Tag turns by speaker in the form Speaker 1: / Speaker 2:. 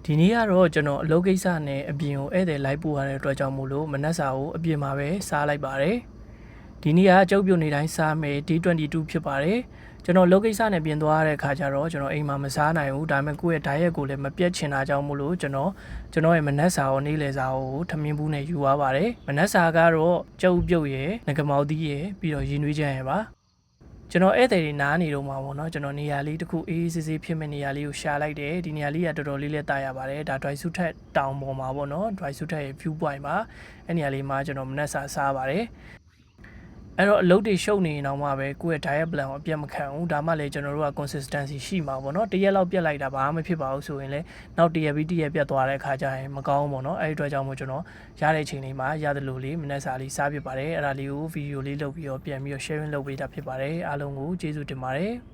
Speaker 1: ဒီနေ့ကတော့ကျွန်တော်အလုပ်ကိစ္စနဲ့အပြင်ကိုဧည့်သည်လိုက်ပို့ရတဲ့အတွက်ကြောင့်မို့လို့မနက်စာကိုအပြင်မှာပဲစားလိုက်ပါတယ်ဒီနေ့ကကျုပ်ပြုတ်နေတိုင်းစားမယ် D22 ဖြစ်ပါတယ်ကျွန်တော်လုပ်ကိစ္စနဲ့ပြင်သွားရတဲ့ခါကျတော့ကျွန်တော်အိမ်မှာမစားနိုင်ဘူးဒါပေမဲ့ကိုယ့်ရဲ့ diet ကိုလည်းမပြတ်ချင်တာကြောင့်မို့လို့ကျွန်တော်ရဲ့မနက်စာကိုနေ့လယ်စာကိုထမင်းဘူးနဲ့ယူသွားပါတယ်မနက်စာကတော့ကျုပ်ပြုတ်ရယ်ငကမောက်သီးရယ်ပြီးတော့ရည်နွေးချမ်းရယ်ပါကျွန်တော်ဧည့်သည်တွေနားနေတော့မှာပေါ့နော်ကျွန်တော်နေရာလေးတစ်ခုအေးအေးဆေးဆေးဖြစ်မဲ့နေရာလေးကိုရှာလိုက်တယ်ဒီနေရာလေးကတော်တော်လေးတာရပါတယ်ဒါ dry ဆုထက်တောင်ပေါ်မှာပေါ့နော် dry ဆုထက်ရဲ့ view point ပါအဲ့နေရာလေးမှာကျွန်တော်မနက်စာစားပါတယ်အဲ့တော့အလုပ်တွေရှုပ်နေရင်တော့မှပဲကိုယ့်ရဲ့ diet plan ကိုအပြတ်မခံဘူးဒါမှလည်းကျွန်တော်တို့က consistency ရှိမှာပေါ့နော်တရက်လောက်ပြတ်လိုက်တာဘာမှမဖြစ်ပါဘူးဆိုရင်လည်းနောက်တရက်ပြီးတရက်ပြတ်သွားတဲ့အခါကျရင်မကောင်းဘူးပေါ့နော်အဲ့ဒီအတွက်ကြောင့်မို့ကျွန်တော်ရတဲ့အချိန်လေးမှာရတယ်လို့လေးမနက်စာလေးစားဖြစ်ပါတယ်အဲ့ဒါလေးကိုဗီဒီယိုလေးလုပ်ပြီးတော့ပြန်ပြီးတော့ sharing လုပ်ပေးတာဖြစ်ပါတယ်အားလုံးကိုကျေးဇူးတင်ပါတယ်